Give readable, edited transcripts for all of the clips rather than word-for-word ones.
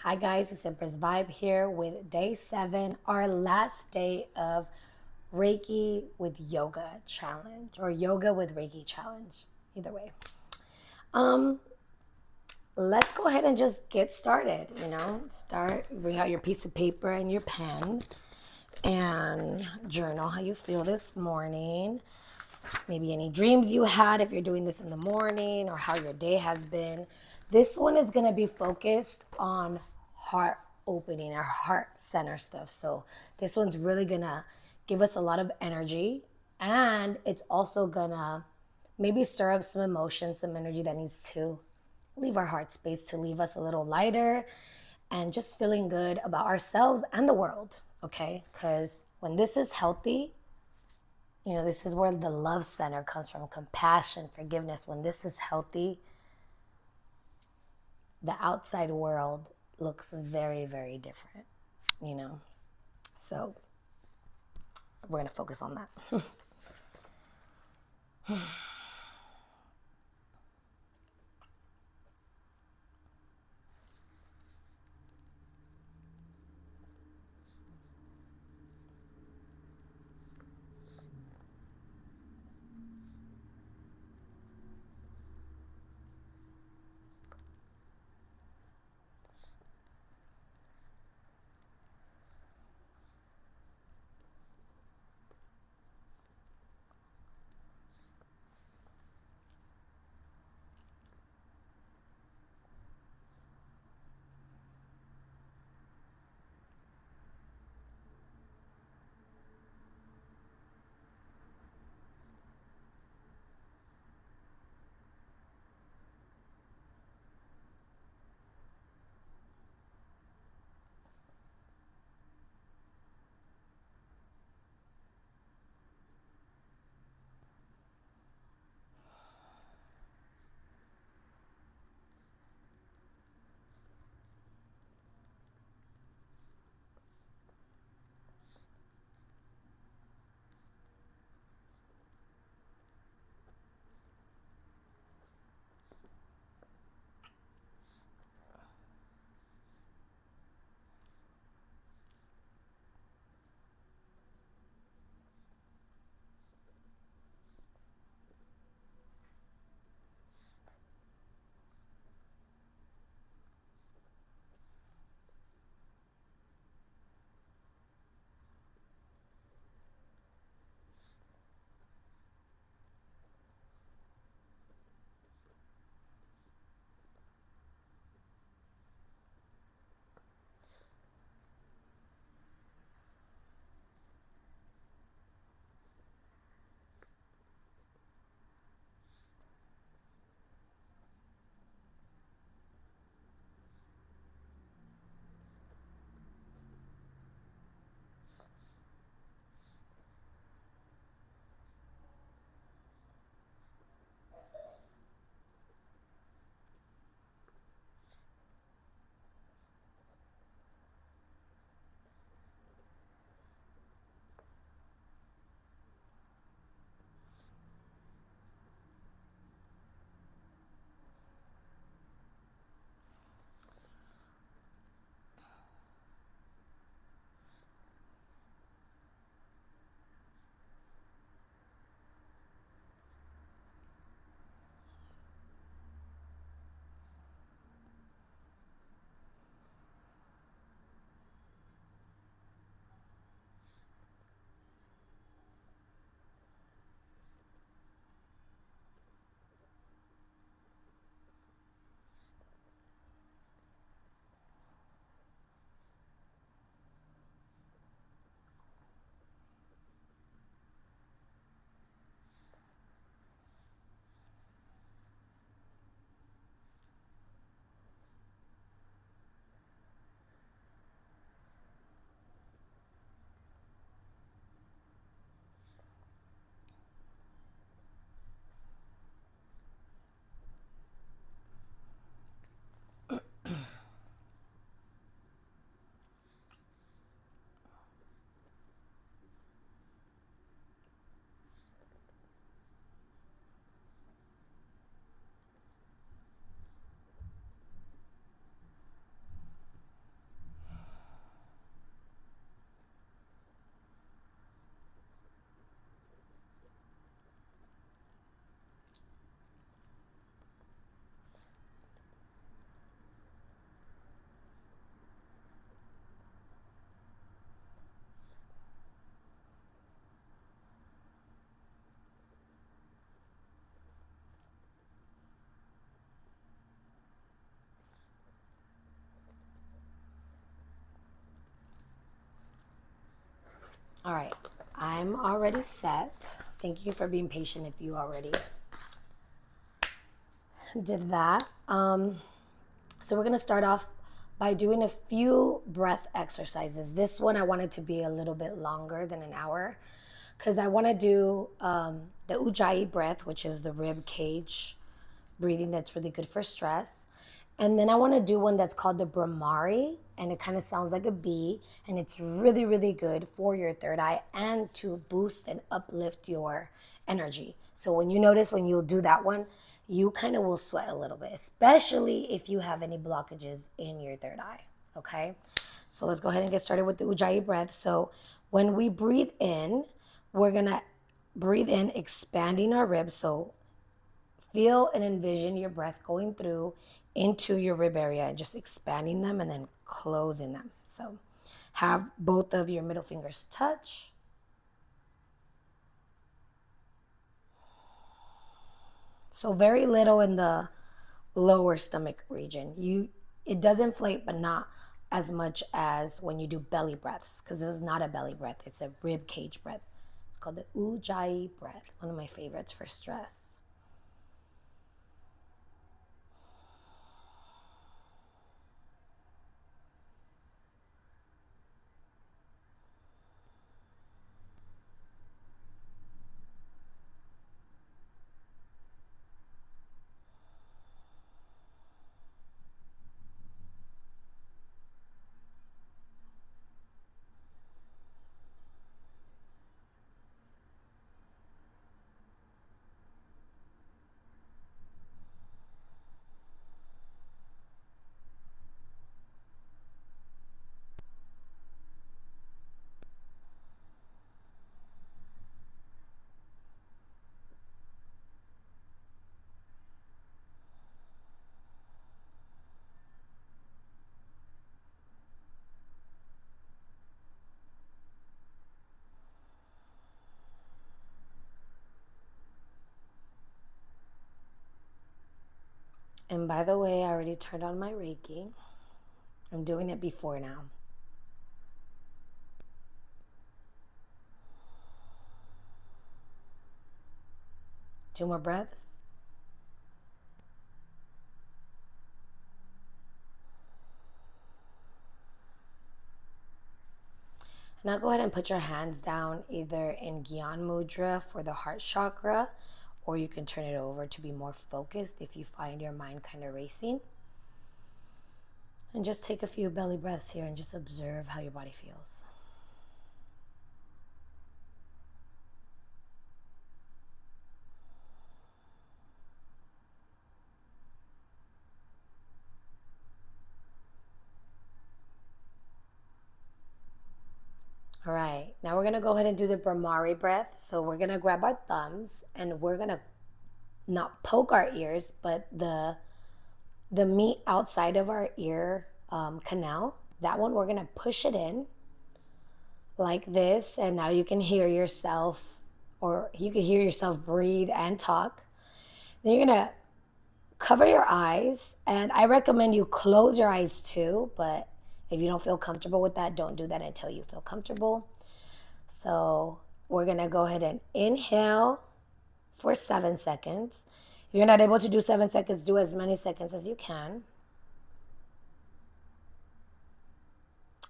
Hi guys, it's Empress Vibe here with day 7, our last day of Reiki with Yoga Challenge or Yoga with Reiki Challenge. Either way. Um, let's go ahead and just get started, bring out your piece of paper and your pen and journal how you feel this morning. Maybe any dreams you had if you're doing this in the morning or how your day has been. This one is going to be focused on heart opening or heart center stuff. So this one's really going to give us a lot of energy, and it's also going to maybe stir up some emotions, some energy that needs to leave our heart space to leave us a little lighter and just feeling good about ourselves and the world, okay? Because when this is healthy, this is where the love center comes from, compassion, forgiveness. When this is healthy, the outside world looks very, very different, you know? So we're going to focus on that. All right, I'm already set. Thank you for being patient if you already did that. So we're gonna start off by doing a few breath exercises. This one I wanted to be a little bit longer than an hour because I want to do the Ujjayi breath, which is the rib cage breathing that's really good for stress. And then I want to do one that's called the Brahmari, and it kind of sounds like a bee, and it's really, really good for your third eye and to boost and uplift your energy. So when you notice when you do that one, you kind of will sweat a little bit, especially if you have any blockages in your third eye. Okay? So let's go ahead and get started with the Ujjayi breath. So when we breathe in, we're going to breathe in, expanding our ribs. So feel and envision your breath going through into your rib area and just expanding them and then closing them. So have both of your middle fingers touch. So very little in the lower stomach region. It does inflate, but not as much as when you do belly breaths, because this is not a belly breath, it's a rib cage breath. It's called the Ujjayi breath, one of my favorites for stress. And by the way, I already turned on my Reiki. I'm doing it before now. Two more breaths. Now go ahead and put your hands down either in Gyan Mudra for the heart chakra, or you can turn it over to be more focused if you find your mind kind of racing. And just take a few belly breaths here and just observe how your body feels. All right, now we're gonna go ahead and do the Brahmari breath. So we're gonna grab our thumbs and we're gonna not poke our ears, but the meat outside of our ear canal, that one we're gonna push it in like this, and now you can hear yourself, or you can hear yourself breathe and talk. Then you're gonna cover your eyes, and I recommend you close your eyes too, but if you don't feel comfortable with that, don't do that until you feel comfortable. So we're gonna go ahead and inhale for 7 seconds. If you're not able to do 7 seconds, do as many seconds as you can.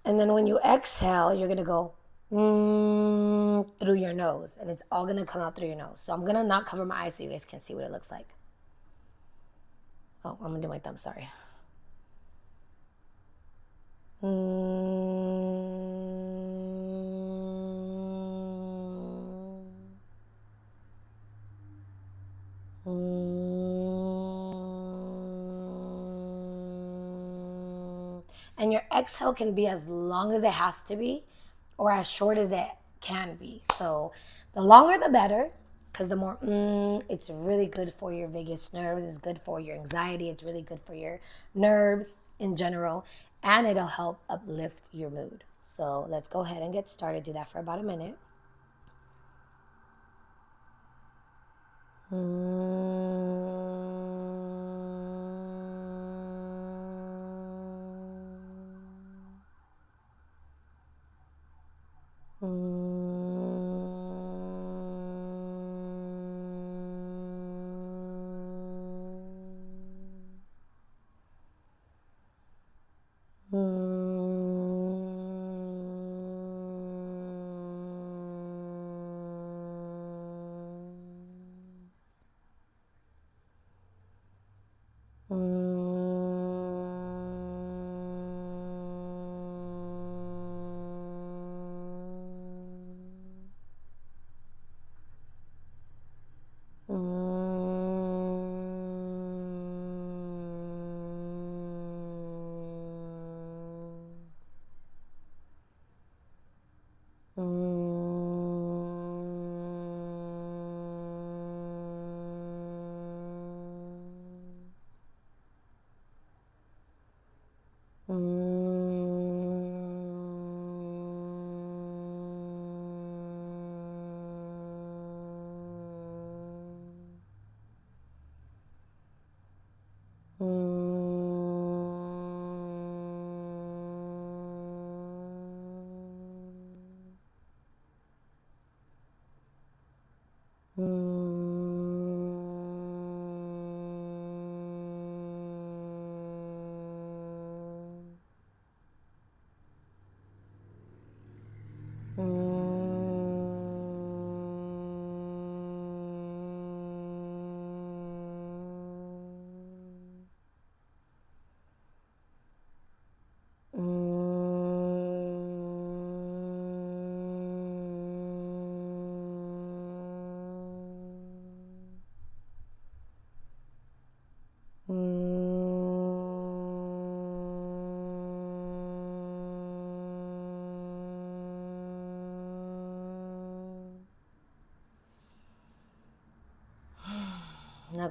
And then when you exhale, you're gonna go through your nose, and it's all gonna come out through your nose. So I'm gonna not cover my eyes so you guys can see what it looks like. Oh, I'm gonna do my thumb, sorry. And your exhale can be as long as it has to be or as short as it can be. So the longer the better, because the more it's really good for your vagus nerves, it's good for your anxiety, it's really good for your nerves in general, and it'll help uplift your mood. So let's go ahead and get started. Do that for about a minute.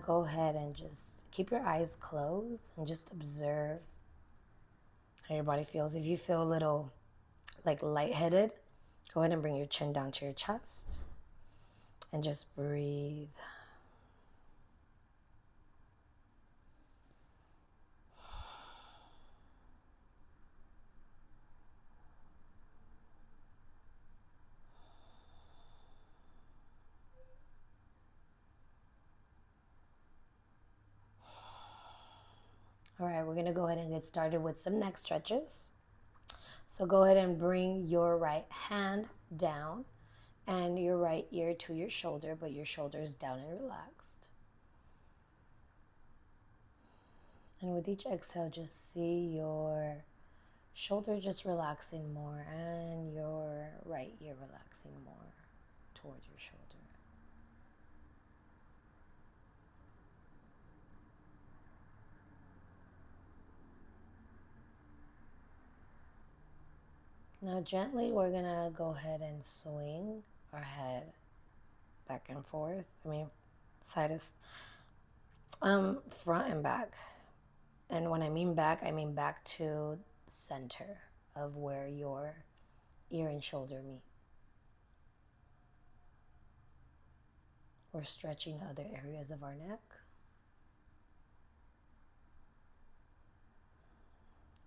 go ahead and just keep your eyes closed and just observe how your body feels. If you feel a little like lightheaded, go ahead and bring your chin down to your chest and just breathe. All right, we're gonna go ahead and get started with some neck stretches. So go ahead and bring your right hand down and your right ear to your shoulder, but your shoulder is down and relaxed. And with each exhale, just see your shoulder just relaxing more and your right ear relaxing more towards your shoulder. Now gently, we're gonna go ahead and swing our head back and forth. Side is front and back. And when I mean back, I mean back to center of where your ear and shoulder meet. We're stretching other areas of our neck.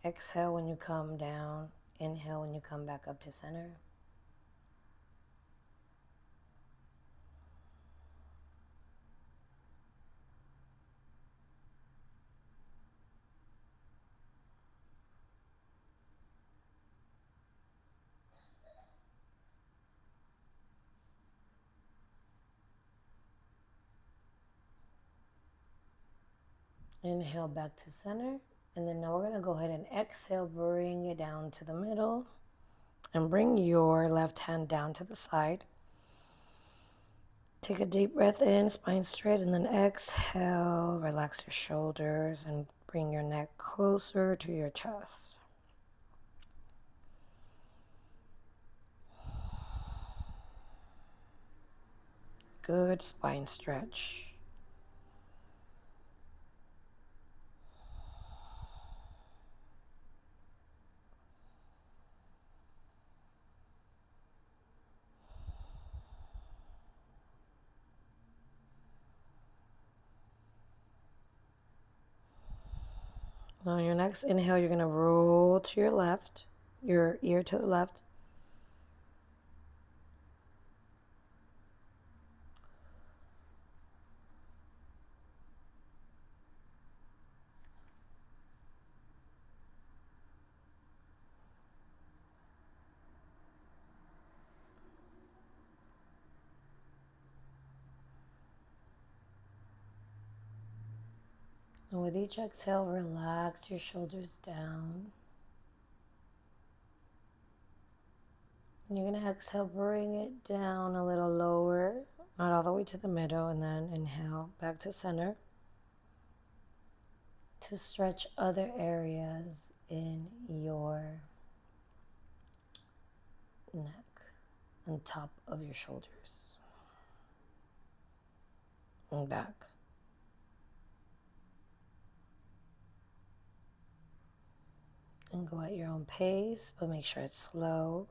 Exhale when you come down. Inhale when you come back up to center. Inhale back to center. And then now we're going to go ahead and exhale, bring it down to the middle. And bring your left hand down to the side. Take a deep breath in, spine straight, and then exhale. Relax your shoulders and bring your neck closer to your chest. Good spine stretch. On your next inhale, you're going to roll to your left, your ear to the left. And with each exhale, relax your shoulders down. And you're going to exhale, bring it down a little lower, not all the way to the middle, and then inhale back to center to stretch other areas in your neck and top of your shoulders and back. And go at your own pace, but make sure it's slow.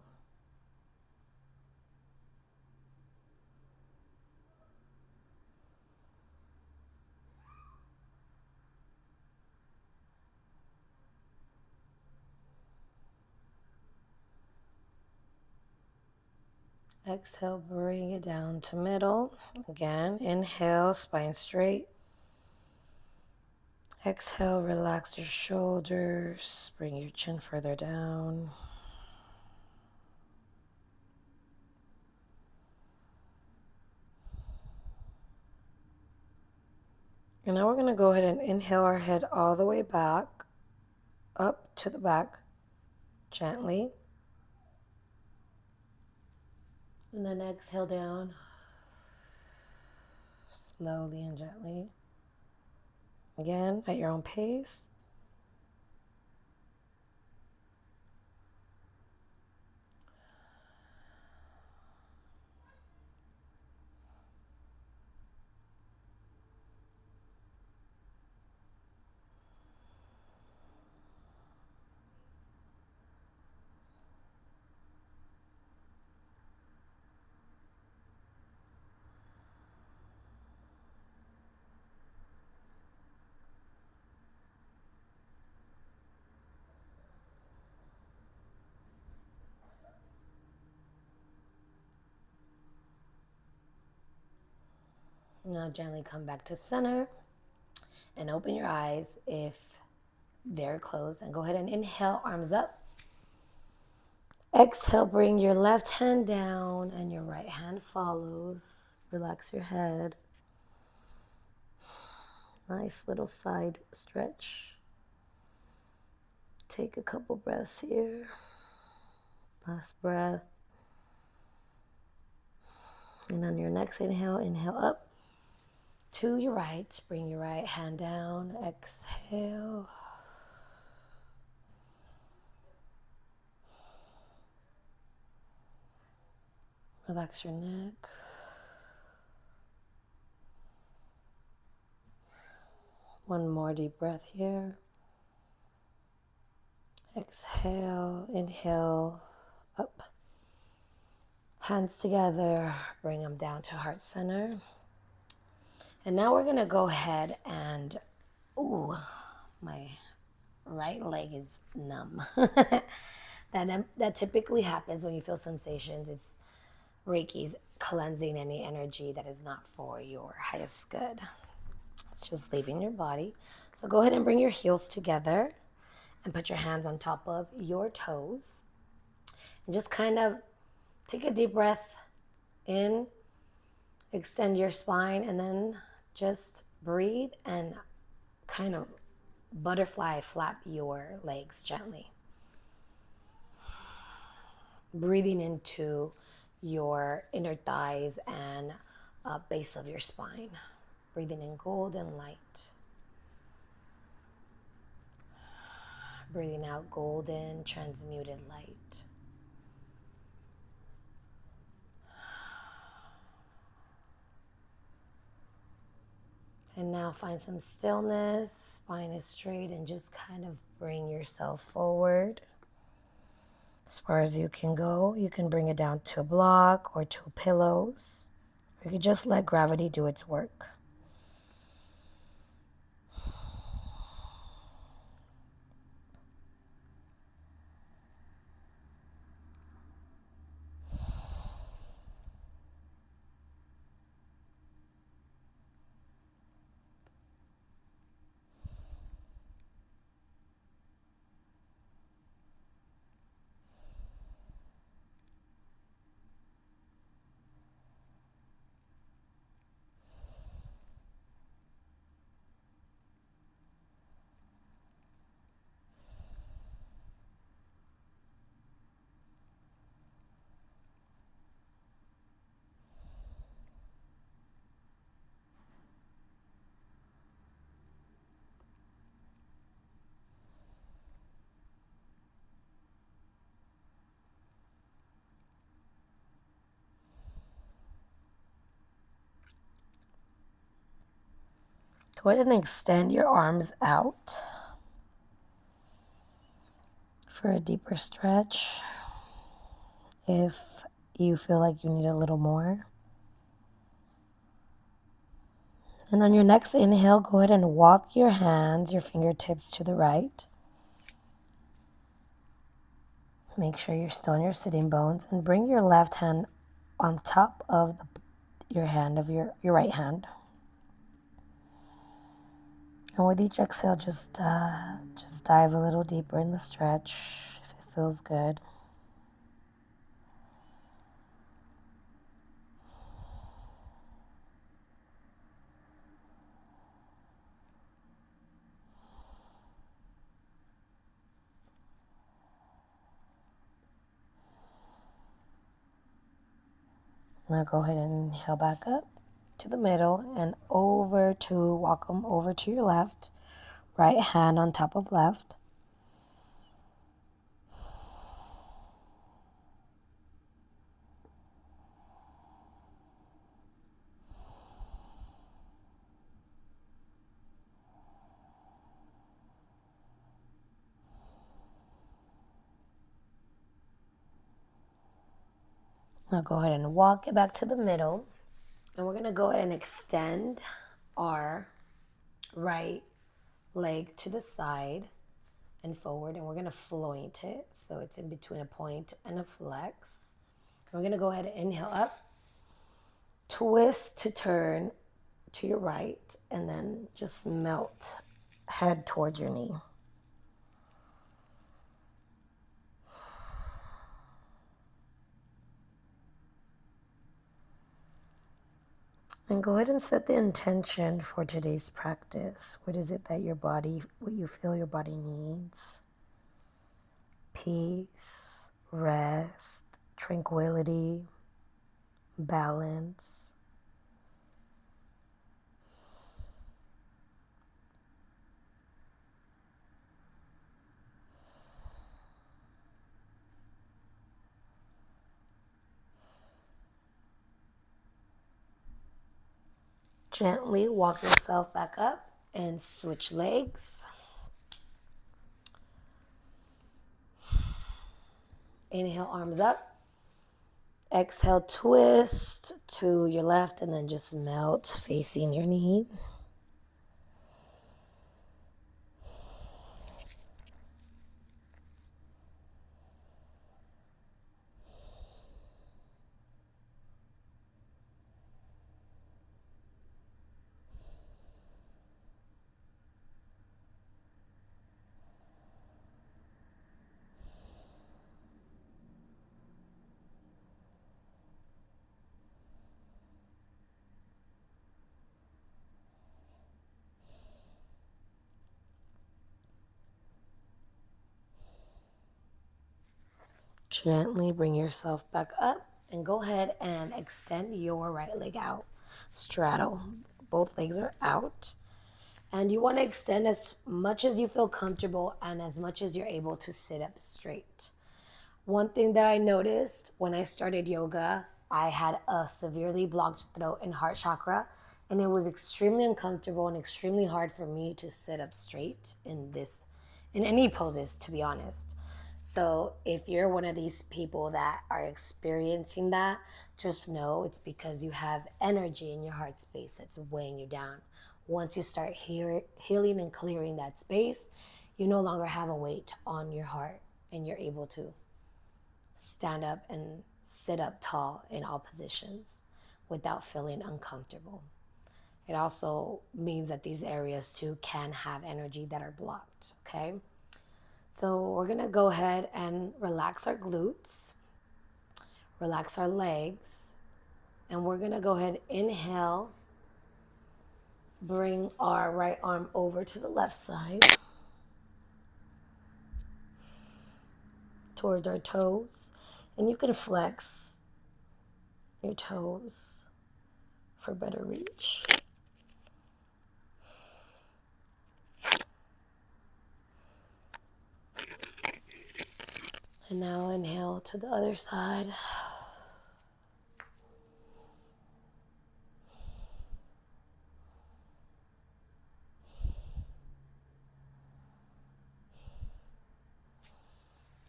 Exhale, bring it down to middle. Again, inhale, spine straight. Exhale, relax your shoulders. Bring your chin further down. And now we're going to go ahead and inhale our head all the way back, up to the back, gently. And then exhale down, slowly and gently. Again, at your own pace. Now gently come back to center and open your eyes if they're closed. And go ahead and inhale, arms up. Exhale, bring your left hand down and your right hand follows. Relax your head. Nice little side stretch. Take a couple breaths here. Last breath. And on your next inhale, inhale up to your right. Bring your right hand down. Exhale. Relax your neck. One more deep breath here. Exhale, inhale, up. Hands together, bring them down to heart center. And now we're gonna go ahead and, ooh, my right leg is numb. That typically happens when you feel sensations. It's Reiki's cleansing any energy that is not for your highest good. It's just leaving your body. So go ahead and bring your heels together and put your hands on top of your toes. And just kind of take a deep breath in, extend your spine, and then just breathe and kind of butterfly flap your legs gently. Breathing into your inner thighs and base of your spine. Breathing in golden light. Breathing out golden transmuted light. And now find some stillness, spine is straight, and just kind of bring yourself forward as far as you can go. You can bring it down to a block or to pillows. Or you can just let gravity do its work. Go ahead and extend your arms out for a deeper stretch if you feel like you need a little more. And on your next inhale, go ahead and walk your hands, your fingertips to the right. Make sure you're still in your sitting bones and bring your left hand on top of your hand of your right hand. And with each exhale, just dive a little deeper in the stretch if it feels good. Now go ahead and inhale back up to the middle and walk them over to your left. Right hand on top of left. Now go ahead and walk it back to the middle. And we're going to go ahead and extend our right leg to the side and forward. And we're going to floint it. So it's in between a point and a flex. And we're going to go ahead and inhale up. Twist to turn to your right, and then just melt head towards your knee. And go ahead and set the intention for today's practice. What is it that what you feel your body needs? Peace, rest, tranquility, balance. Gently walk yourself back up and switch legs. Inhale, arms up. Exhale, twist to your left and then just melt facing your knee. Gently bring yourself back up and go ahead and extend your right leg out. Straddle. Both legs are out. And you want to extend as much as you feel comfortable and as much as you're able to sit up straight. One thing that I noticed when I started yoga, I had a severely blocked throat and heart chakra, and it was extremely uncomfortable and extremely hard for me to sit up straight in any poses, to be honest. So if you're one of these people that are experiencing that, just know it's because you have energy in your heart space that's weighing you down. Once you start healing and clearing that space, you no longer have a weight on your heart and you're able to stand up and sit up tall in all positions without feeling uncomfortable. It also means that these areas too can have energy that are blocked, okay? So we're gonna go ahead and relax our glutes, relax our legs, and we're gonna go ahead, inhale, bring our right arm over to the left side, towards our toes, and you can flex your toes for better reach. And now inhale to the other side.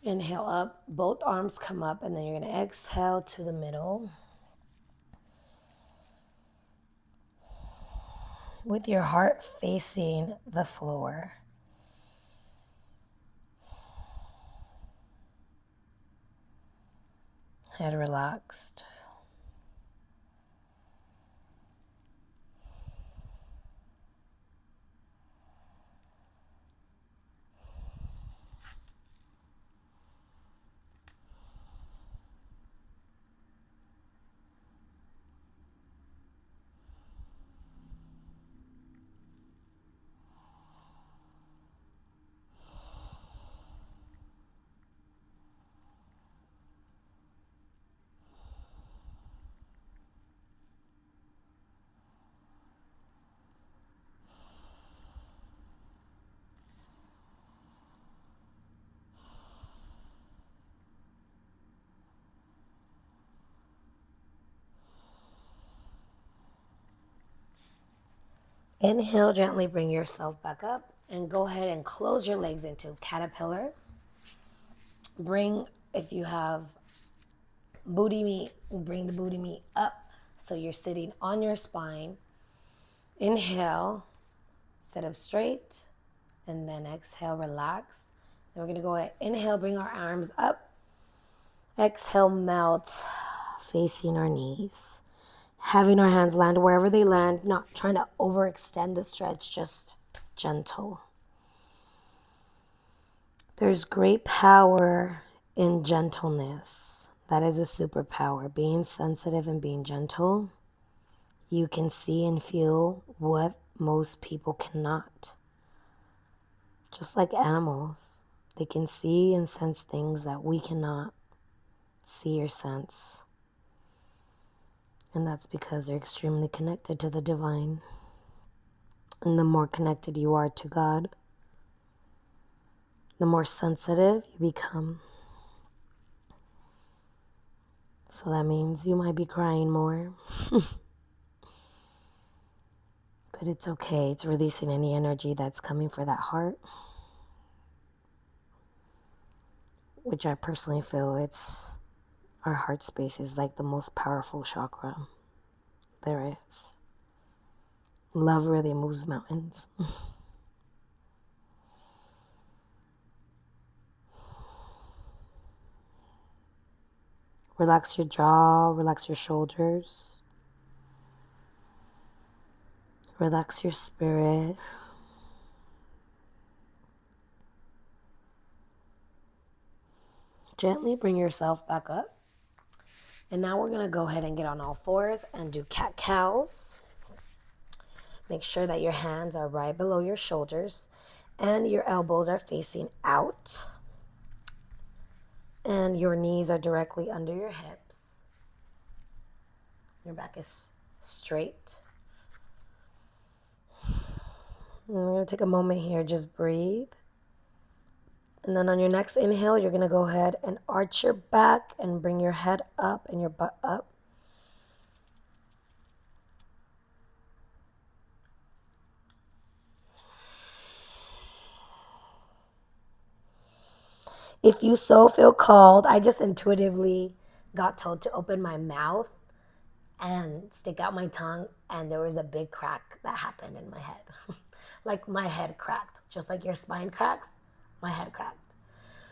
Inhale up, both arms come up, and then you're gonna exhale to the middle. With your heart facing the floor. Head relaxed. Inhale, gently bring yourself back up and go ahead and close your legs into caterpillar. If you have booty meat, bring the booty meat up so you're sitting on your spine. Inhale, sit up straight, and then exhale, relax. Then we're gonna go ahead, inhale, bring our arms up. Exhale, melt, facing our knees. Having our hands land wherever they land, not trying to overextend the stretch, just gentle. There's great power in gentleness. That is a superpower. Being sensitive and being gentle, you can see and feel what most people cannot. Just like animals, they can see and sense things that we cannot see or sense. And that's because they're extremely connected to the divine. And the more connected you are to God, the more sensitive you become. So that means you might be crying more. But it's okay. It's releasing any energy that's coming for that heart, which I personally feel our heart space is like the most powerful chakra there is. Love really moves mountains. Relax your jaw, relax your shoulders, relax your spirit. Gently bring yourself back up. And now we're going to go ahead and get on all fours and do cat-cows. Make sure that your hands are right below your shoulders and your elbows are facing out. And your knees are directly under your hips. Your back is straight. And we're going to take a moment here, just breathe. And then on your next inhale, you're going to go ahead and arch your back and bring your head up and your butt up. If you so feel called, I just intuitively got told to open my mouth and stick out my tongue, and there was a big crack that happened in my head. Like my head cracked, just like your spine cracks, my head cracked.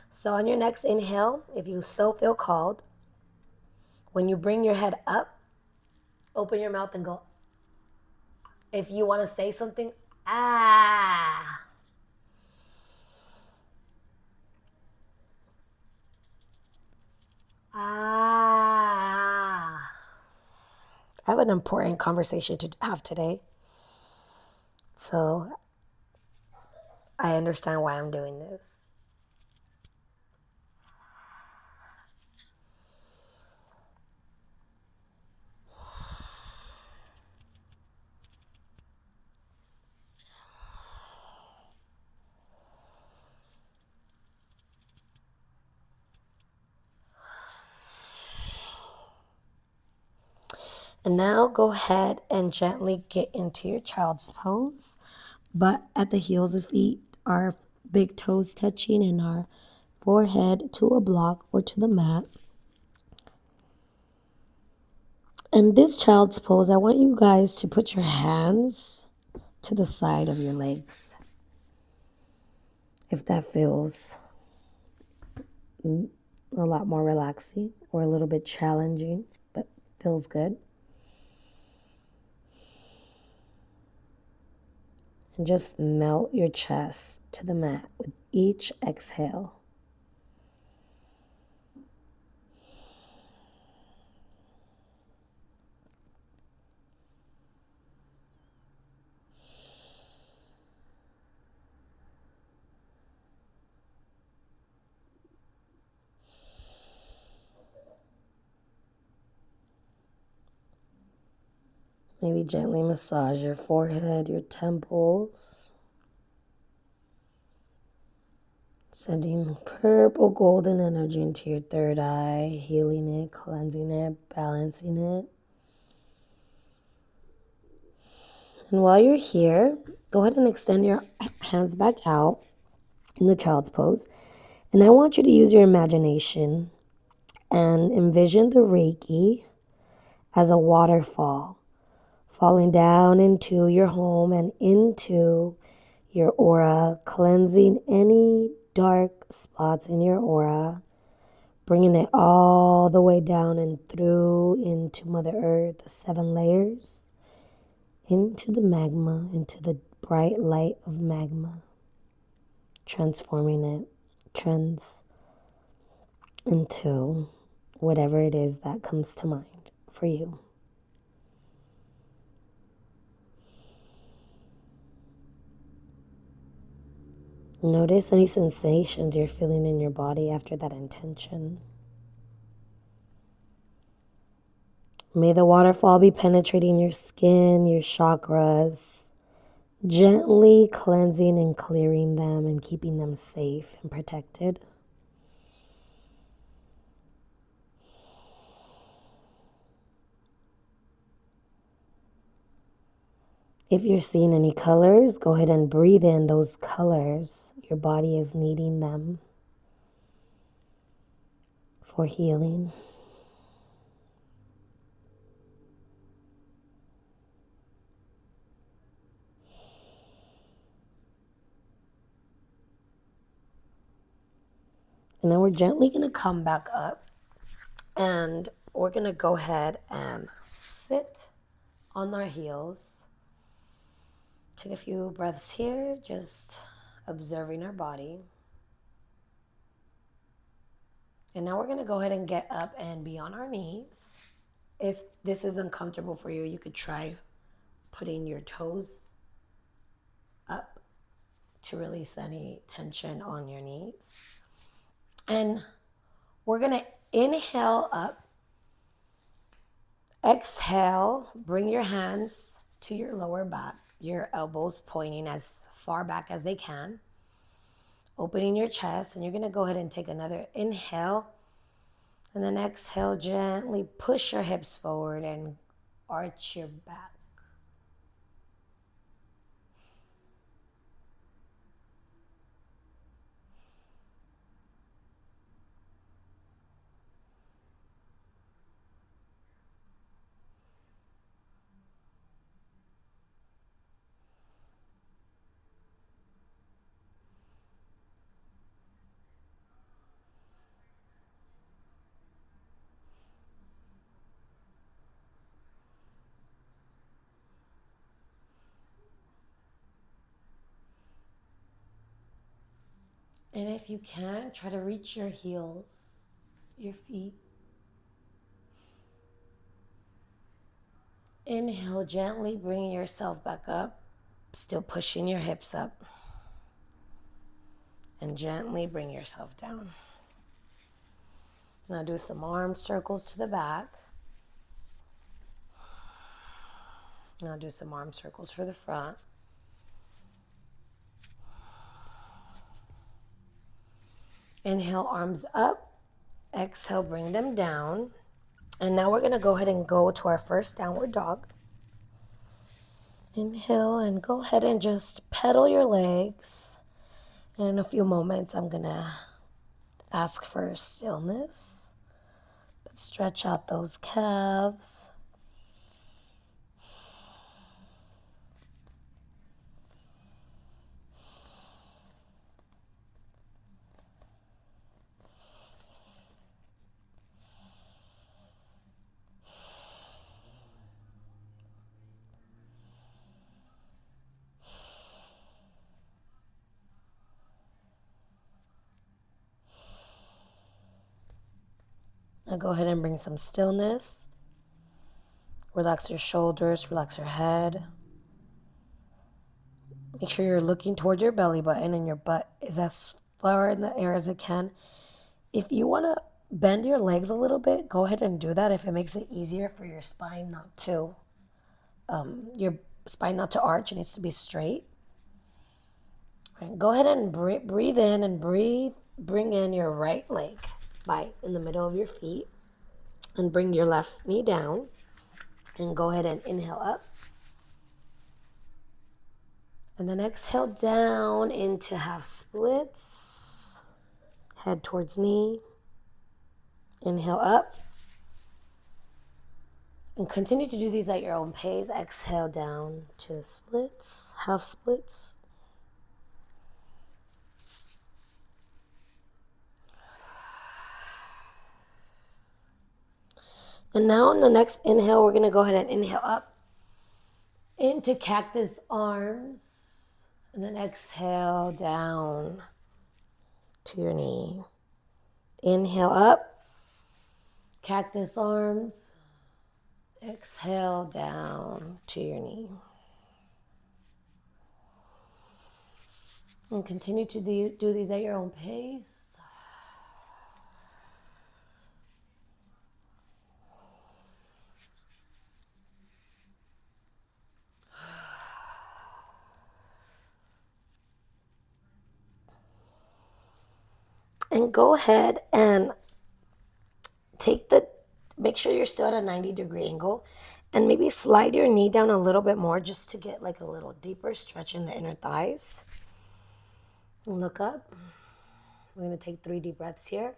So on your next inhale, if you so feel called, when you bring your head up, open your mouth and go. If you want to say something, ah. Ah. I have an important conversation to have today. So I understand why I'm doing this. And now go ahead and gently get into your child's pose. But at the heels of feet, our big toes touching and our forehead to a block or to the mat. And this child's pose, I want you guys to put your hands to the side of your legs. If that feels a lot more relaxing or a little bit challenging, but feels good. And just melt your chest to the mat with each exhale. Maybe gently massage your forehead, your temples. Sending purple golden energy into your third eye, healing it, cleansing it, balancing it. And while you're here, go ahead and extend your hands back out in the child's pose. And I want you to use your imagination and envision the Reiki as a waterfall falling down into your home and into your aura, cleansing any dark spots in your aura, Bringing it all the way down and through into Mother Earth, the 7 layers, into the magma, into the bright light of magma, transforming it, into whatever it is that comes to mind for you. Notice any sensations you're feeling in your body after that intention. May the waterfall be penetrating your skin, your chakras, gently cleansing and clearing them and keeping them safe and protected. If you're seeing any colors, go ahead and breathe in those colors. Your body is needing them for healing. And then we're gently going to come back up and we're going to go ahead and sit on our heels. Take a few breaths here, just observing our body. And now we're going to go ahead and get up and be on our knees. If this is uncomfortable for you, you could try putting your toes up to release any tension on your knees. And we're going to inhale up. Exhale, bring your hands to your lower back, your elbows pointing as far back as they can. Opening your chest, and you're going to go ahead and take another inhale. And then exhale, gently push your hips forward and arch your back. And if you can, try to reach your heels, your feet. Inhale, gently bringing yourself back up, still pushing your hips up. And gently bring yourself down. Now do some arm circles to the back. Now do some arm circles for the front. Inhale, arms up. Exhale, bring them down. And now we're going to go ahead and go to our first downward dog. Inhale and go ahead and just pedal your legs. And in a few moments, I'm going to ask for stillness. But stretch out those calves. Now go ahead and bring some stillness. Relax your shoulders, relax your head. Make sure you're looking toward your belly button and your butt is as far in the air as it can. If you want to bend your legs a little bit, go ahead and do that if it makes it easier for your spine not to arch. It needs to be straight. Right, go ahead and breathe in and bring in your right leg in the middle of your feet and bring your left knee down and go ahead and inhale up. And then exhale down into half splits. Head towards knee. Inhale up. And continue to do these at your own pace. Exhale down to splits, half splits. And now on the next inhale, we're going to go ahead and inhale up into cactus arms. And then exhale down to your knee. Inhale up, cactus arms. Exhale down to your knee. And continue to do these at your own pace. And go ahead and make sure you're still at a 90-degree angle, and maybe slide your knee down a little bit more just to get like a little deeper stretch in the inner thighs. Look up. We're going to take 3 deep breaths here.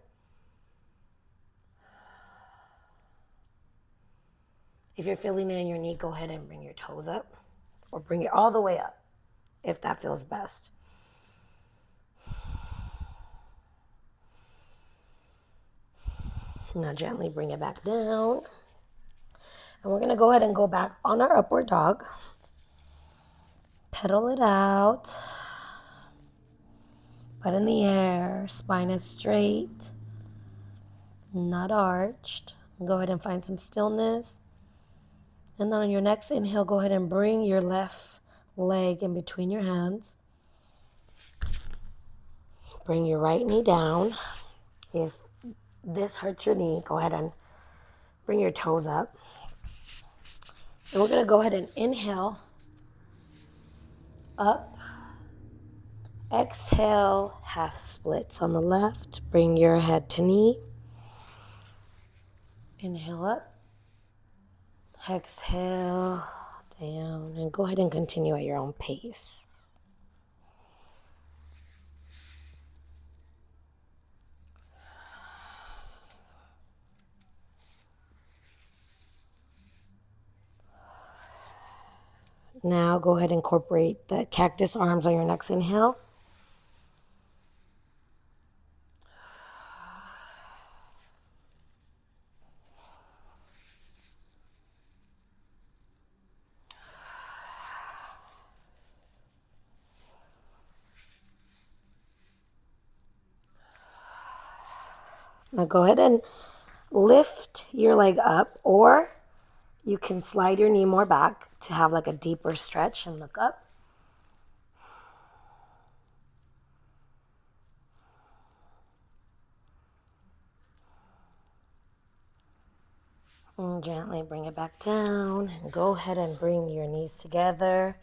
If you're feeling it in your knee, go ahead and bring your toes up, or bring it all the way up if that feels best. Now gently bring it back down. And we're going to go ahead and go back on our upward dog. Pedal it out. Butt in the air. Spine is straight, not arched. Go ahead and find some stillness. And then on your next inhale, go ahead and bring your left leg in between your hands. Bring your right knee down. If this hurts your knee, go ahead and bring your toes up. And we're going to go ahead and inhale up. Exhale, half splits on the left. Bring your head to knee. Inhale up. Exhale down. And go ahead and continue at your own pace. Now go ahead and incorporate the cactus arms on your next inhale. Now go ahead and lift your leg up, or you can slide your knee more back to have like a deeper stretch and look up. And gently bring it back down, and go ahead and bring your knees together.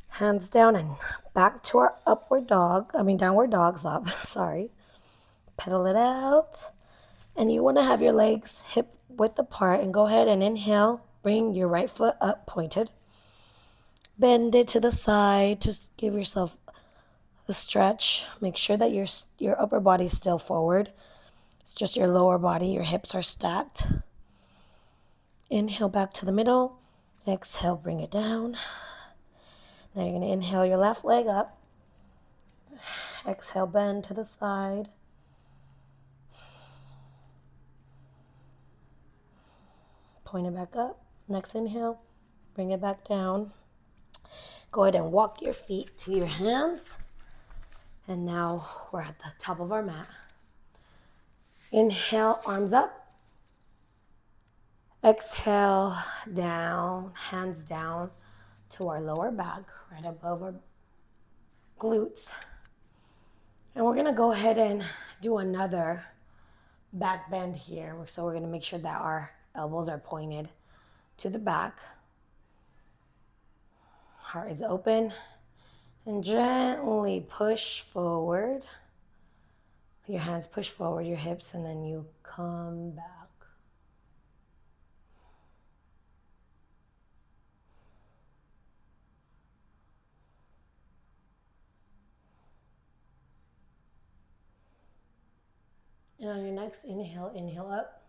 Hands down and back to our downward dog, sorry. Pedal it out. And you want to have your legs hip width apart, and go ahead and inhale. Bring your right foot up pointed. Bend it to the side. Just give yourself a stretch. Make sure that your upper body is still forward. It's just your lower body. Your hips are stacked. Inhale back to the middle. Exhale, bring it down. Now you're going to inhale your left leg up. Exhale, bend to the side. Point it back up. Next inhale, bring it back down. Go ahead and walk your feet to your hands. And now we're at the top of our mat. Inhale, arms up. Exhale, down, hands down to our lower back, right above our glutes. And we're going to go ahead and do another back bend here. So we're going to make sure that our elbows are pointed to the back. Heart is open. And gently push forward. Your hands push forward, your hips, and then you come back. And on your next inhale, inhale up.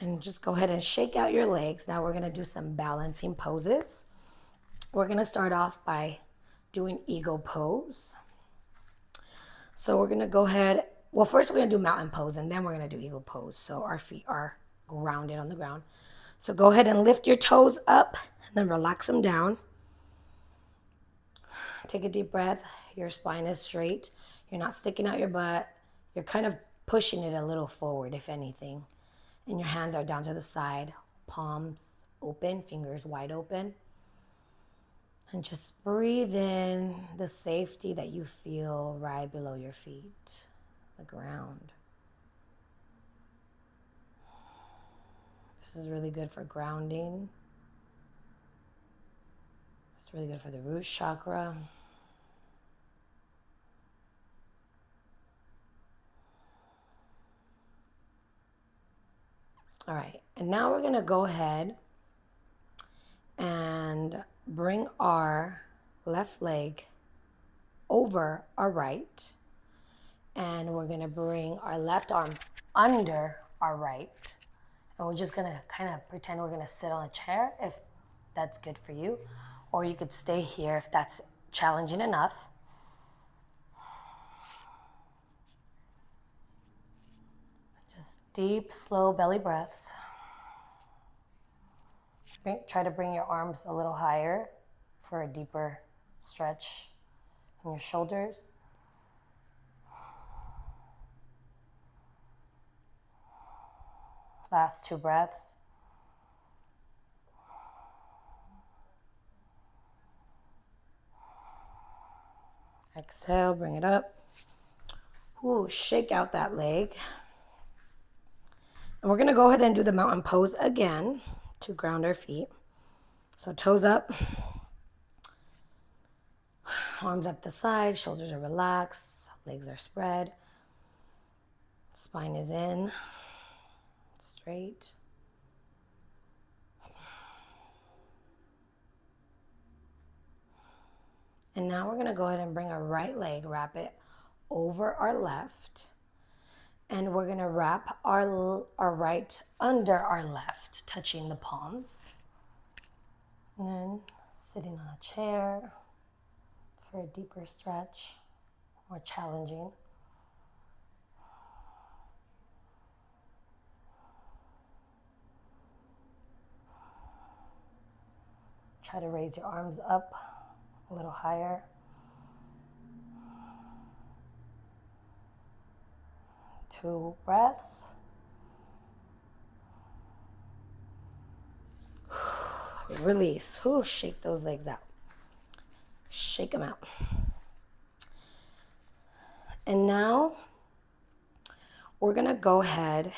And just go ahead and shake out your legs. Now we're going to do some balancing poses. We're going to start off by doing eagle pose. So we're gonna go ahead. Well, first we're gonna do mountain pose and then we're gonna do eagle pose. So our feet are grounded on the ground. So go ahead and lift your toes up and then relax them down. Take a deep breath. Your spine is straight. You're not sticking out your butt. You're kind of pushing it a little forward, if anything. And your hands are down to the side, palms open, fingers wide open. And just breathe in the safety that you feel right below your feet, the ground. This is really good for grounding. It's really good for the root chakra. All right, and now we're gonna go ahead and bring our left leg over our right. And we're gonna bring our left arm under our right. And we're just gonna kind of pretend we're gonna sit on a chair if that's good for you. Or you could stay here if that's challenging enough. Just deep, slow belly breaths. Try to bring your arms a little higher for a deeper stretch in your shoulders. Last 2 breaths. Exhale, bring it up. Ooh, shake out that leg. And we're gonna go ahead and do the mountain pose again to ground our feet. So toes up, arms up the side, shoulders are relaxed, legs are spread, spine is in, straight. And now we're gonna go ahead and bring our right leg, wrap it over our left. And we're gonna wrap our right under our left, touching the palms. And then sitting on a chair for a deeper stretch, more challenging. Try to raise your arms up a little higher. Two breaths. Release. Ooh, shake those legs out. Shake them out. And now we're gonna go ahead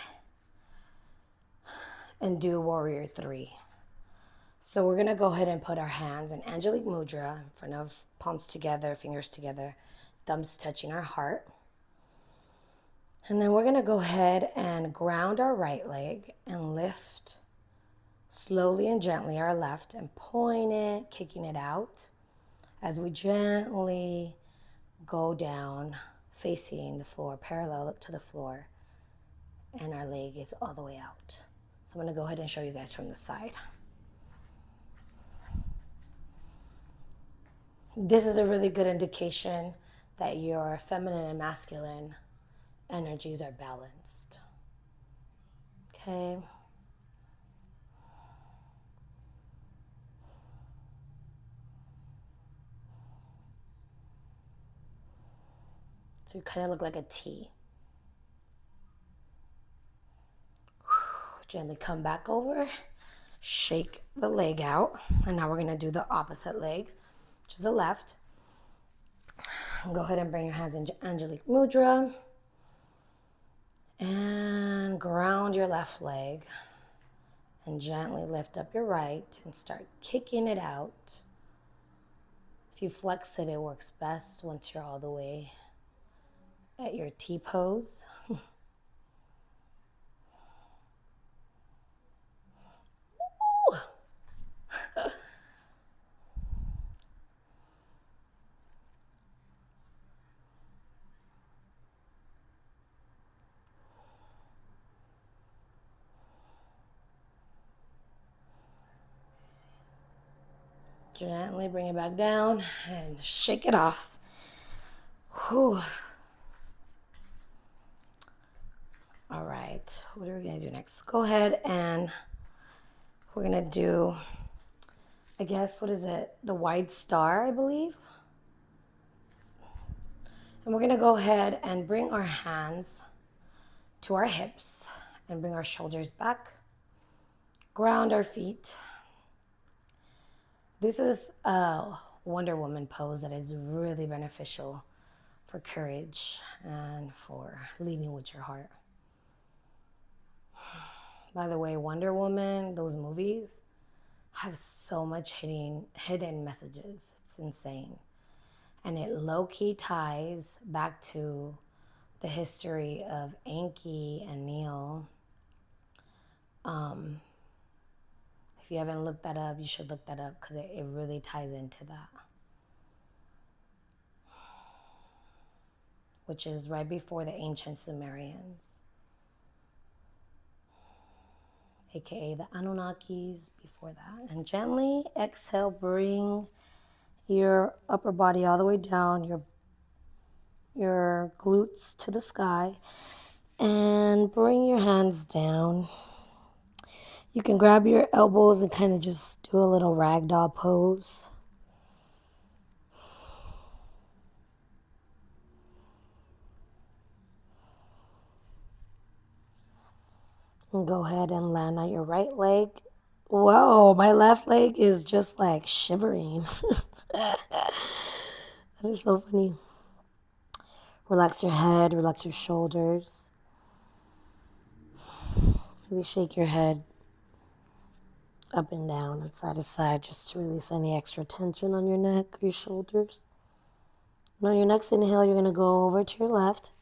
and do Warrior 3. So we're gonna go ahead and put our hands in Angelic Mudra in front of palms together, fingers together, thumbs touching our heart. And then we're gonna go ahead and ground our right leg and lift slowly and gently our left and point it, kicking it out as we gently go down, facing the floor, parallel to the floor, and our leg is all the way out. So I'm gonna go ahead and show you guys from the side. This is a really good indication that your feminine and masculine energies are balanced. Okay. So you kind of look like a T. Gently come back over, shake the leg out, and now we're gonna do the opposite leg, which is the left. Go ahead and bring your hands in Angelic Mudra and ground your left leg and gently lift up your right and start kicking it out. If you flex it, it works best once you're all the way at your T pose. Gently bring it back down and shake it off. Whew. All right, what are we gonna do next? Go ahead and we're gonna do, I guess, what is it? The wide star, I believe. And we're gonna go ahead and bring our hands to our hips and bring our shoulders back. Ground our feet. This is a Wonder Woman pose that is really beneficial for courage and for leading with your heart. By the way, Wonder Woman, those movies have so much hidden messages. It's insane. And it low-key ties back to the history of Anki and Neil. If you haven't looked that up, you should look that up because it really ties into that. Which is right before the ancient Sumerians, aka the Anunnakis before that. And gently exhale, bring your upper body all the way down, your glutes to the sky, and bring your hands down. You can grab your elbows and kind of just do a little ragdoll pose. And go ahead and land on your right leg. Whoa, my left leg is just like shivering. That is so funny. Relax your head, relax your shoulders. Maybe shake your head up and down and side to side just to release any extra tension on your neck or your shoulders. And on your next inhale, you're going to go over to your left.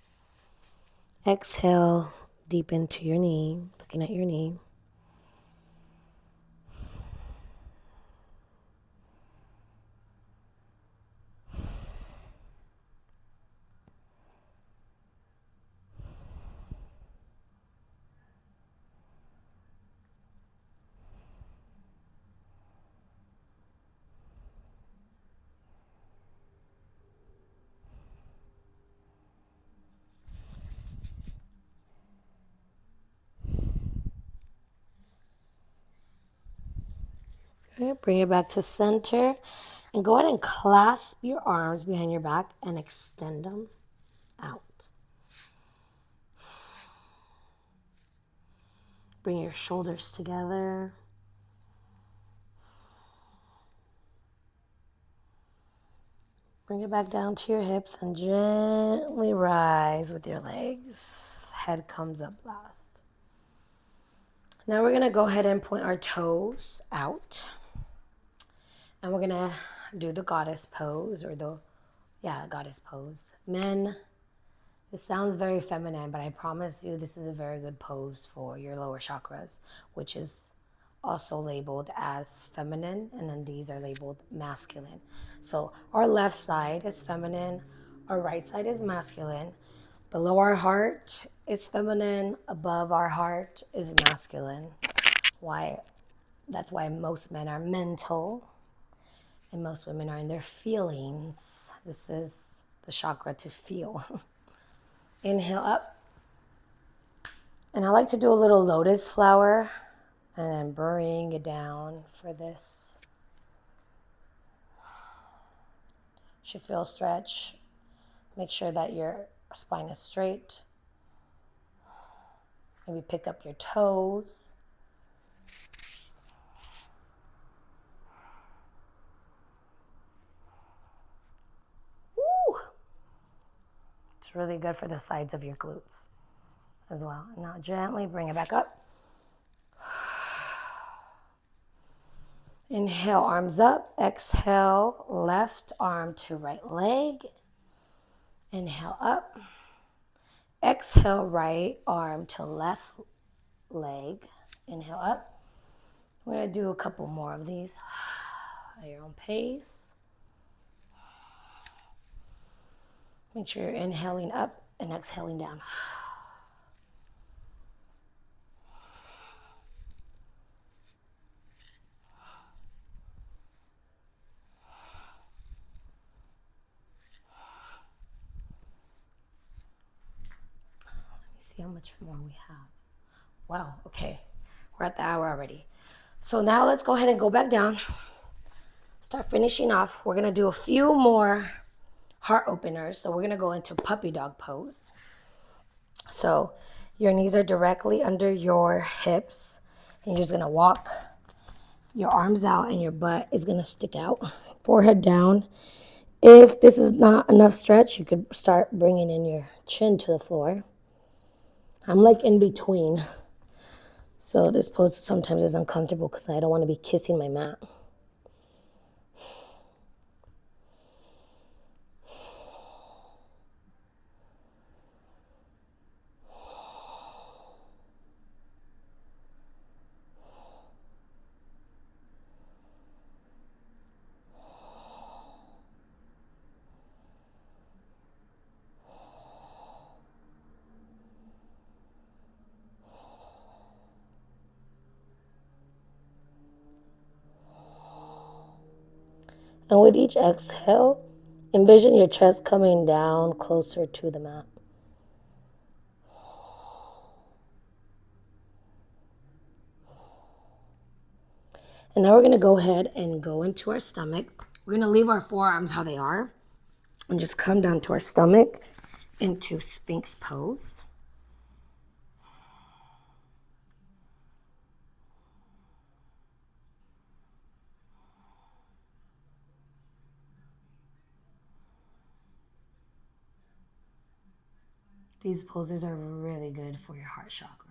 Exhale deep into your knee, looking at your knee. Right, bring it back to center and go ahead and clasp your arms behind your back and extend them out. Bring your shoulders together. Bring it back down to your hips and gently rise with your legs. Head comes up last. Now we're going to go ahead and point our toes out. And we're going to do the goddess pose or goddess pose. Men, this sounds very feminine, but I promise you this is a very good pose for your lower chakras, which is also labeled as feminine, and then these are labeled masculine. So our left side is feminine, our right side is masculine. Below our heart is feminine, above our heart is masculine. That's why most men are mental and most women are in their feelings. This is the chakra to feel. Inhale up. And I like to do a little lotus flower and then bring it down for this. Should feel stretch. Make sure that your spine is straight. Maybe pick up your toes. Woo! It's really good for the sides of your glutes as well. Now gently bring it back up. Inhale, arms up. Exhale, left arm to right leg. Inhale up. Exhale, right arm to left leg. Inhale up. We're going to do a couple more of these at your own pace. Make sure you're inhaling up and exhaling down. see how much more we have. Wow, okay. We're at the hour already. So now let's go ahead and go back down. Start finishing off. We're going to do a few more heart openers. So we're going to go into puppy dog pose. So your knees are directly under your hips. And you're just going to walk your arms out and your butt is going to stick out. Forehead down. If this is not enough stretch, you could start bringing in your chin to the floor. I'm like in between. So this pose sometimes is uncomfortable because I don't want to be kissing my mat. And with each exhale, envision your chest coming down closer to the mat. And now we're going to go ahead and go into our stomach. We're going to leave our forearms how they are and just come down to our stomach into Sphinx pose. These poses are really good for your heart chakra.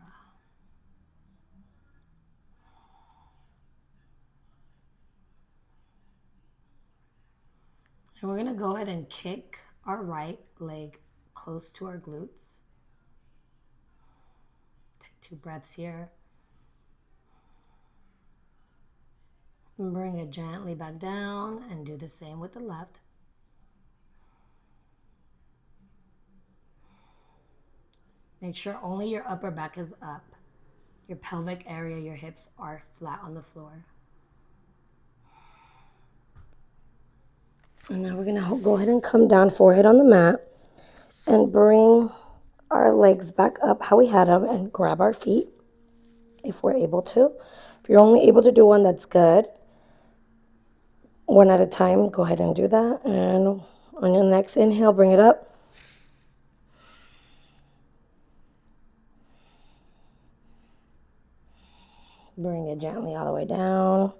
And we're going to go ahead and kick our right leg close to our glutes. Take 2 breaths here. And bring it gently back down and do the same with the left. Make sure only your upper back is up. Your pelvic area, your hips are flat on the floor. And now we're going to go ahead and come down, forehead on the mat, and bring our legs back up how we had them and grab our feet if we're able to. If you're only able to do one, that's good. One at a time, go ahead and do that. And on your next inhale, bring it up. Bring it gently all the way down.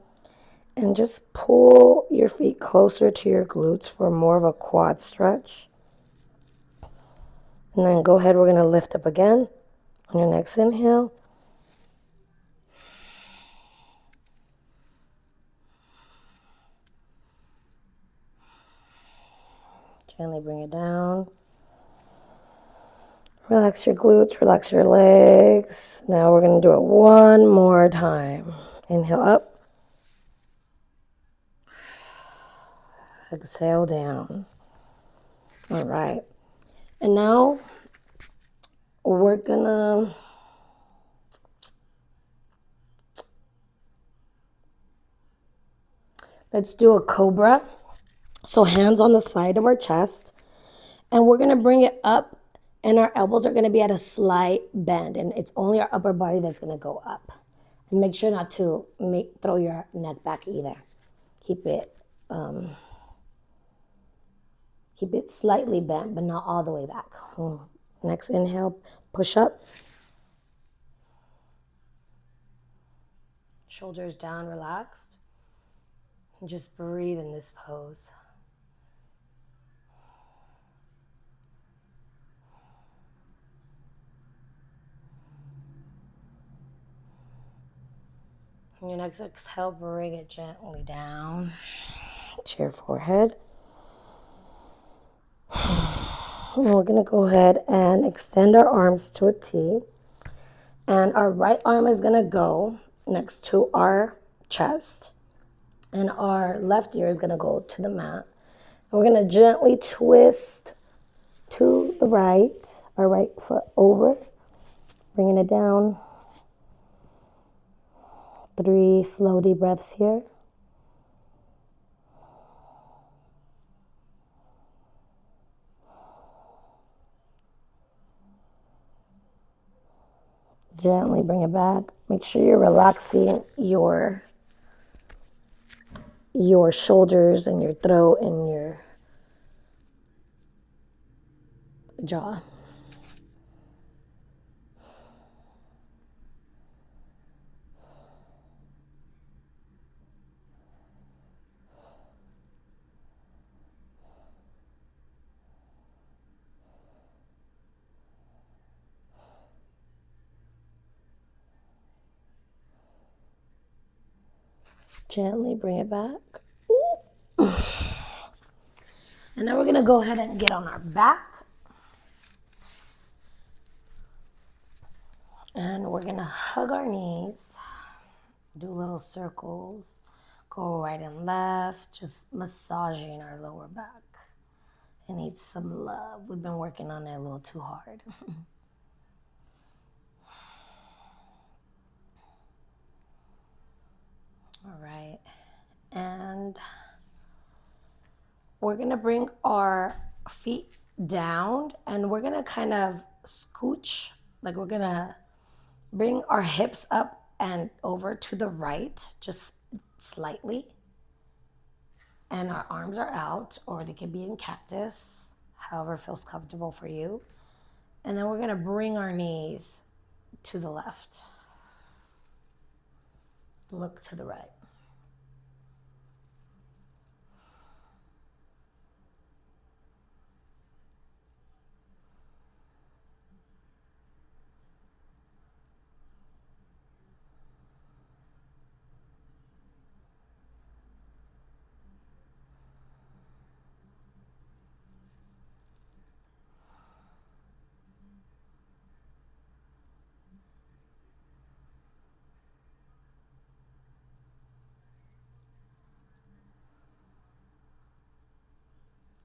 And just pull your feet closer to your glutes for more of a quad stretch. And then go ahead, we're going to lift up again on your next inhale. Gently bring it down. Relax your glutes, relax your legs. Now we're going to do it one more time. Inhale up. Exhale down. All right. And now we're gonna let's do a cobra. So hands on the side of our chest. And we're gonna bring it up and our elbows are gonna be at a slight bend. And it's only our upper body that's gonna go up. And make sure not to throw your neck back either. Keep it slightly bent, but not all the way back. Next inhale, push up. Shoulders down, relaxed. And just breathe in this pose. On your next exhale, bring it gently down to your forehead. And we're going to go ahead and extend our arms to a T. And our right arm is going to go next to our chest. And our left ear is going to go to the mat. And we're going to gently twist to the right, our right foot over, bringing it down. 3 slow deep breaths here. Gently bring it back. Make sure you're relaxing your shoulders and your throat and your jaw. Gently bring it back. Ooh. And now we're going to go ahead and get on our back. And we're going to hug our knees. Do little circles. Go right and left. Just massaging our lower back. It needs some love. We've been working on it a little too hard. All right. And we're going to bring our feet down and we're going to kind of scooch. Like we're going to bring our hips up and over to the right, just slightly. And our arms are out, or they can be in cactus, however feels comfortable for you. And then we're going to bring our knees to the left. Look to the right.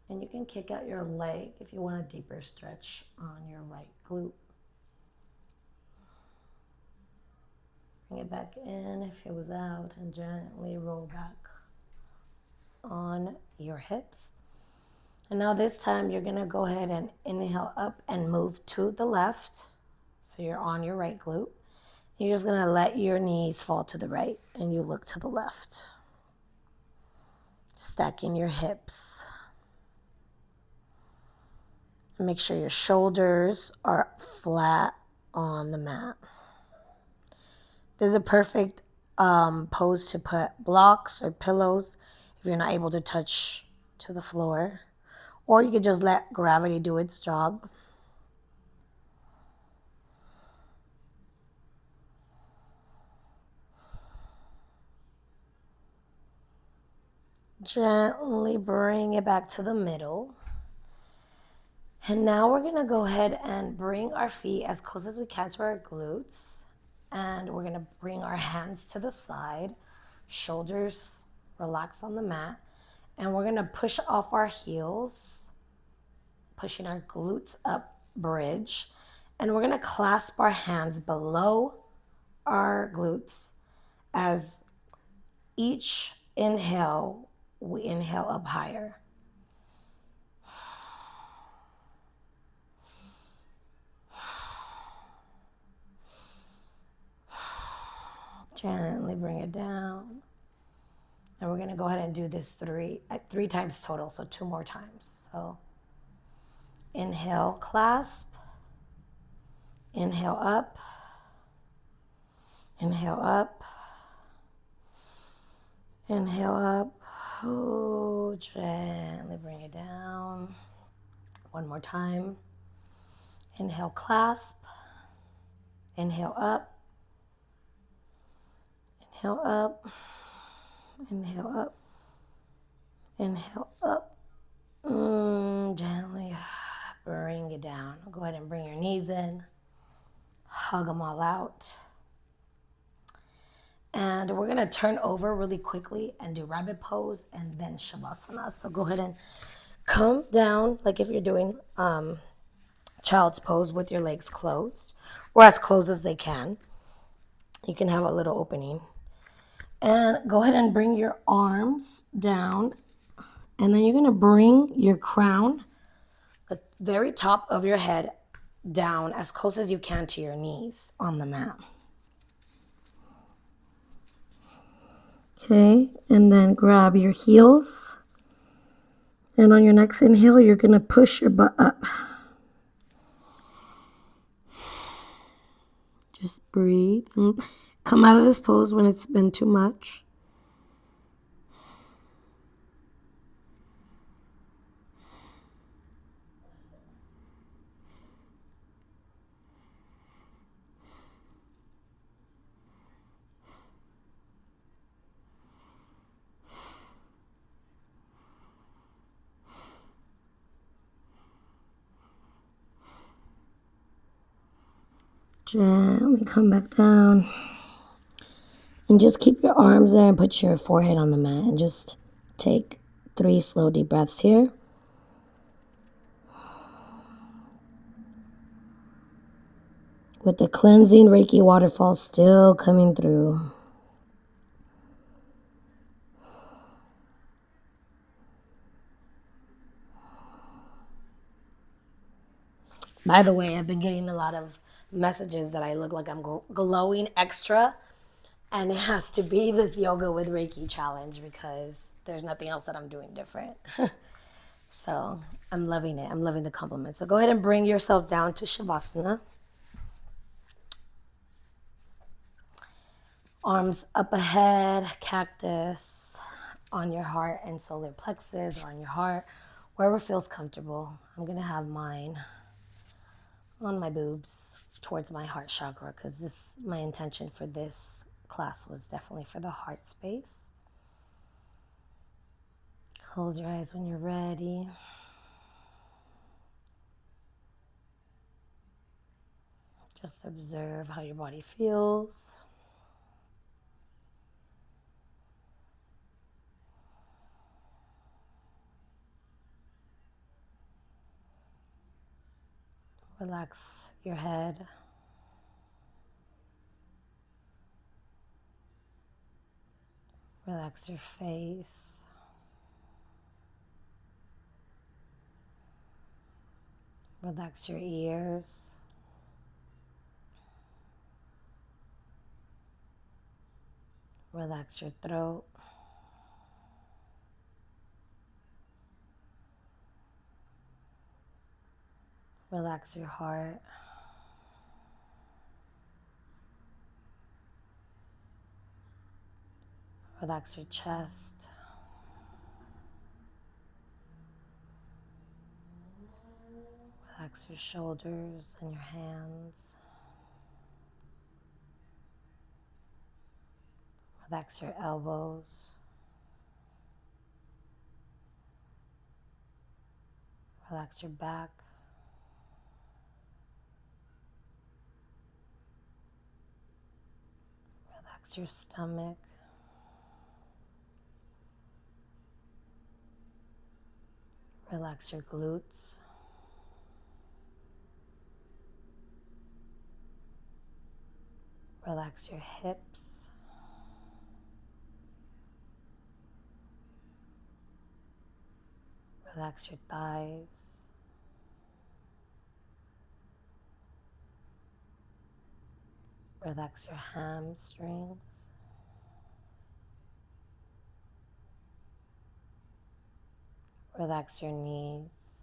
And you can kick out your leg if you want a deeper stretch on your right glute. Bring it back in if it was out and gently roll back on your hips. And now this time you're going to go ahead and inhale up and move to the left. So you're on your right glute. You're just going to let your knees fall to the right and you look to the left. Stacking your hips. And make sure your shoulders are flat on the mat. This is a perfect pose to put blocks or pillows if you're not able to touch to the floor. Or you could just let gravity do its job. Gently bring it back to the middle. And now we're going to go ahead and bring our feet as close as we can to our glutes. And we're going to bring our hands to the side, shoulders relax on the mat. And we're going to push off our heels, pushing our glutes up, bridge. And we're going to clasp our hands below our glutes as each inhale, we inhale up higher. Gently bring it down. And we're going to go ahead and do this three times total, so 2 more times. So inhale, clasp. Inhale up. Inhale up. Inhale up. Ooh, gently bring it down. 1 more time. Inhale, clasp. Inhale up. Inhale up. Inhale up. Inhale up. Gently bring it down. Go ahead and bring your knees in. Hug them all out. And we're going to turn over really quickly and do rabbit pose and then shavasana. So go ahead and come down like if you're doing child's pose with your legs closed or as close as they can. You can have a little opening. And go ahead and bring your arms down. And then you're going to bring your crown, the very top of your head, down as close as you can to your knees on the mat. Okay, and then grab your heels. And on your next inhale, you're going to push your butt up. Just breathe and come out of this pose when it's been too much. Gently come back down. And just keep your arms there and put your forehead on the mat. And just take 3 slow deep breaths here. With the cleansing Reiki waterfall still coming through. By the way, I've been getting a lot of messages that I look like I'm glowing extra. And it has to be this yoga with Reiki challenge because there's nothing else that I'm doing different. So I'm loving it. I'm loving the compliment. So go ahead and bring yourself down to Shavasana. Arms up ahead, cactus on your heart and solar plexus, or on your heart, wherever feels comfortable. I'm going to have mine on my boobs towards my heart chakra because my intention for this class was definitely for the heart space. Close your eyes when you're ready. Just observe how your body feels. Relax your head. Relax your face. Relax your ears. Relax your throat. Relax your heart. Relax your chest. Relax your shoulders and your hands. Relax your elbows. Relax your back. Relax your stomach. Relax your glutes. Relax your hips. Relax your thighs. Relax your hamstrings. Relax your knees.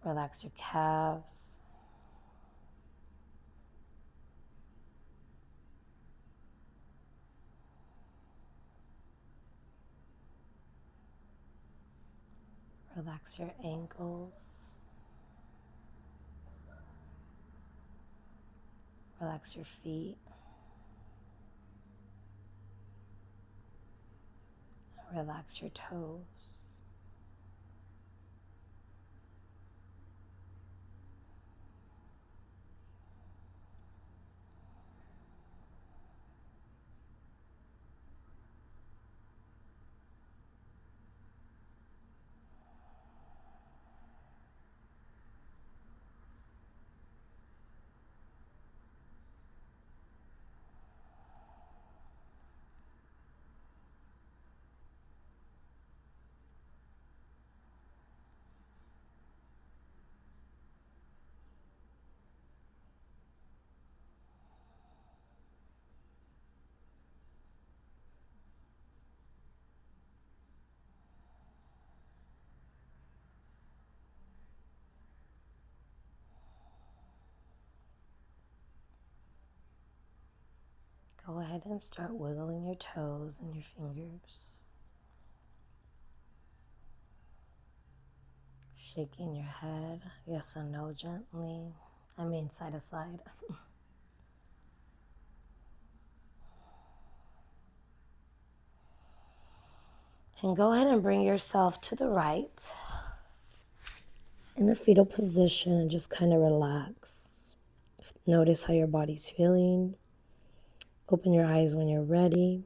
Relax your calves. Relax your ankles. Relax your feet. Relax your toes. go ahead and start wiggling your toes and your fingers. Shaking your head, yes and no gently. I mean side to side. And go ahead and bring yourself to the right in a fetal position and just kind of relax. Notice how your body's feeling. Open your eyes when you're ready.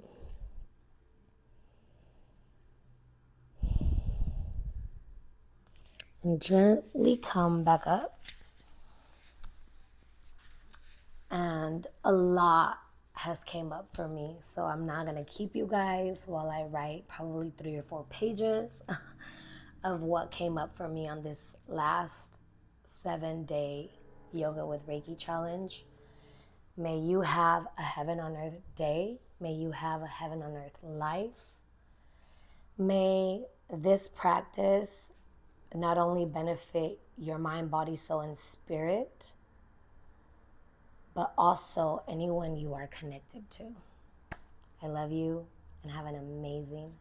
And gently come back up. And a lot has came up for me, so I'm not going to keep you guys while I write probably 3 or 4 pages of what came up for me on this last 7-day Yoga with Reiki challenge. May you have a heaven on earth day. May you have a heaven on earth life. May this practice not only benefit your mind, body, soul, and spirit, but also anyone you are connected to. I love you and have an amazing